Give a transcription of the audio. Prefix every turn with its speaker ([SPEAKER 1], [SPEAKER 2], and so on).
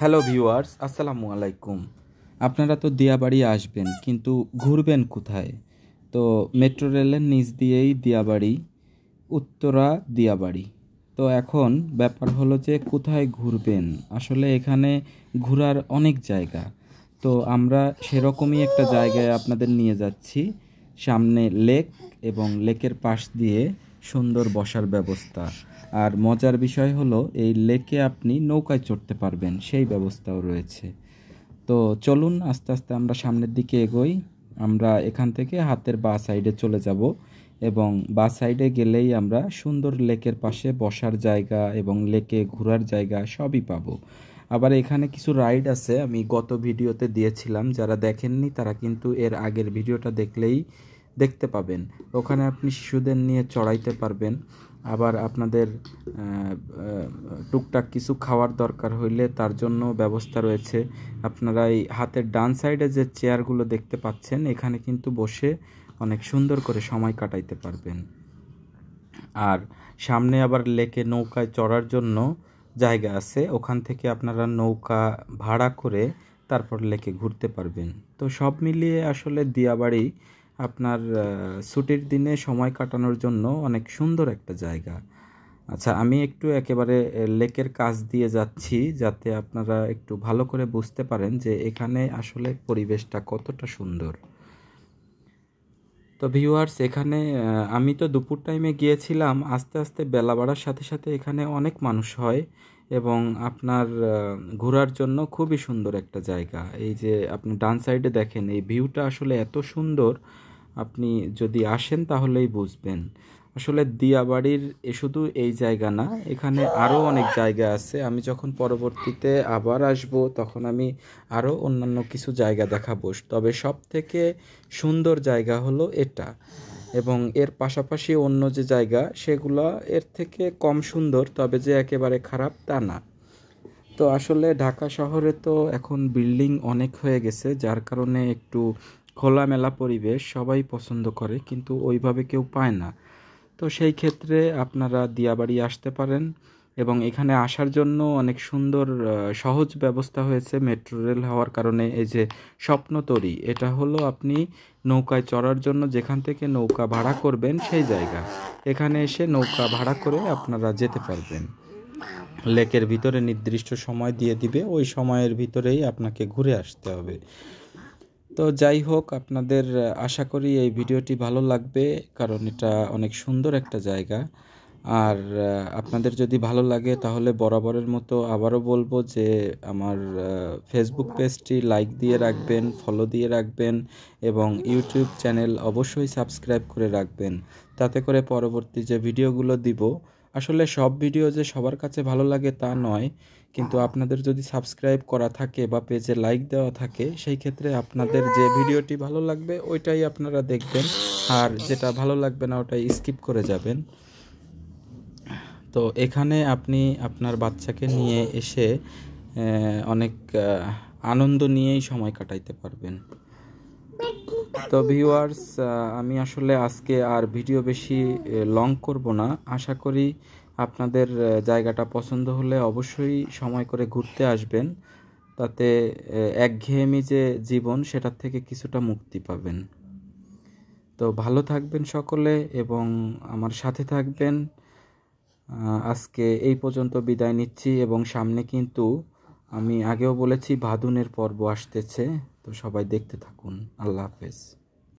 [SPEAKER 1] Hello viewers, আসসালামু আলাইকুম। আপনারা তো দিয়াবাড়ি আসবেন, কিন্তু ঘুরবেন কোথায়? তো মেট্রো রেলের নিচ দিয়েই দিয়াবাড়ি, উত্তরা দিয়াবাড়ি। তো এখন ব্যাপার হলো যে কোথায় ঘুরবেন। আসলে এখানে ঘোরার অনেক জায়গা। তো আমরা সেরকমই একটা জায়গায় আপনাদের নিয়ে যাচ্ছি। সামনে লেক এবং লেকের পাশ দিয়ে সুন্দর বসার ব্যবস্থা। আর মজার বিষয় হলো এই লেকে আপনি নৌকায় চড়তে পারবেন, সেই ব্যবস্থাও রয়েছে। তো চলুন আস্তে আস্তে আমরা সামনের দিকে এগোই। আমরা এখান থেকে হাতের বাঁ সাইডে চলে যাব এবং বাঁ সাইডে গেলেই আমরা সুন্দর লেকের পাশে বসার জায়গা এবং লেকে ঘোরার জায়গা সবই পাবো। আবার এখানে কিছু রাইড আছে, আমি গত ভিডিওতে দিয়েছিলাম। যারা দেখেননি তারা কিন্তু এর আগের ভিডিওটা দেখলেই দেখতে পাবেন। ওখানে আপনি শিশুদের নিয়ে চড়াইতে পারবেন। আবার আপনাদের টুকটাক কিছু খাওয়ার দরকার হইলে তার জন্য ব্যবস্থা রয়েছে। আপনারা এই হাতের ডান সাইডে যে চেয়ারগুলো দেখতে পাচ্ছেন, এখানে কিন্তু বসে অনেক সুন্দর করে সময় কাটাইতে পারবেন। আর সামনে আবার লেকে নৌকায় চড়ার জন্য জায়গা আছে, ওখান থেকে আপনারা নৌকা ভাড়া করে তারপর লেকে ঘুরতে পারবেন। তো সব মিলিয়ে আসলে দিয়াবাড়ি আপনার ছুটির দিনে সময় কাটানোর জন্য অনেক সুন্দর একটা জায়গা। আচ্ছা, আমি একটু একেবারে লেকের কাছ দিয়ে যাচ্ছি যাতে আপনারা একটু ভালো করে বুঝতে পারেন যে এখানে আসলে পরিবেশটা কতটা সুন্দর। তো ভিউয়ার্স, এখানে আমি তো দুপুর টাইমে গিয়েছিলাম। আস্তে আস্তে বেলা বাড়ার সাথে সাথে এখানে অনেক মানুষ হয় এবং আপনার ঘোরার জন্য খুবই সুন্দর একটা জায়গা। এই যে আপনি ডান সাইডে দেখেন, এই ভিউটা আসলে এত সুন্দর, আপনি যদি আসেন তাহলেই বুঝবেন। আসলে দিয়াবাড়ির শুধু এই জায়গা না, এখানে আরও অনেক জায়গা আছে। আমি যখন পরবর্তীতে আবার আসব তখন আমি আরও অন্যান্য কিছু জায়গা দেখাবো। তবে সব থেকে সুন্দর জায়গা হলো এটা, এবং এর পাশাপাশি অন্য যে জায়গা সেগুলো এর থেকে কম সুন্দর, তবে যে একেবারে খারাপ তা না। তো আসলে ঢাকা শহরে তো এখন বিল্ডিং অনেক হয়ে গেছে, যার কারণে একটু খোলামেলা পরিবেশ সবাই পছন্দ করে, কিন্তু ওইভাবে কেউ পায় না। তো সেই ক্ষেত্রে আপনারা দিয়াবাড়ি আসতে পারেন এবং এখানে আসার জন্য অনেক সুন্দর সহজ ব্যবস্থা হয়েছে মেট্রো রেল হওয়ার কারণে। এই যে স্বপ্নতরী, এটা হলো আপনি নৌকায় চড়ার জন্য যেখান থেকে নৌকা ভাড়া করবেন সেই জায়গা। এখানে এসে নৌকা ভাড়া করে আপনারা যেতে পারবেন। লেকের ভিতরে নির্দিষ্ট সময় দিয়ে দিবে, ওই সময়ের ভিতরেই আপনাকে ঘুরে আসতে হবে। তো যাই হোক, আপনাদের আশা করি এই ভিডিওটি ভালো লাগবে, কারণ এটা অনেক সুন্দর একটা জায়গা। আর আপনাদের যদি ভালো লাগে তাহলে বরাবরের মতো আবারও বলবো যে আমার ফেসবুক পেজটি লাইক দিয়ে রাখবেন, ফলো দিয়ে রাখবেন এবং ইউটিউব চ্যানেল অবশ্যই সাবস্ক্রাইব করে রাখবেন। তাতে করে পরবর্তী যে ভিডিওগুলো দিব, আসলে সব ভিডিও যে সবার কাছে ভালো লাগে তা নয়, কিন্তু আপনাদের যদি সাবস্ক্রাইব করা থাকে বা পেজে লাইক দেওয়া থাকে, সেই ক্ষেত্রে আপনাদের যে ভিডিওটি ভালো লাগবে ওইটাই আপনারা দেখবেন, আর যেটা ভালো লাগবে না ওটাই স্কিপ করে যাবেন। তো এখানে আপনি আপনার বাচ্চাকে নিয়ে এসে অনেক আনন্দ নিয়েই সময় কাটাইতে পারবেন। তো ভিউয়ার্স, আমি আসলে আজকে আর ভিডিও বেশি লং করব না। আশা করি আপনাদের জায়গাটা পছন্দ হলে অবশ্যই সময় করে ঘুরতে আসবেন, তাতে একঘেয়েমি যে জীবন সেটার থেকে কিছুটা মুক্তি পাবেন। তো ভালো থাকবেন সকলে এবং আমার সাথে থাকবেন। আজকে এই পর্যন্ত বিদায় নিচ্ছি, এবং সামনে কিন্তু আমি আগেও বলেছি ভাদুনের পর্ব আসতেছে, তো সবাই দেখতে থাকুন। আল্লাহ হাফেজ।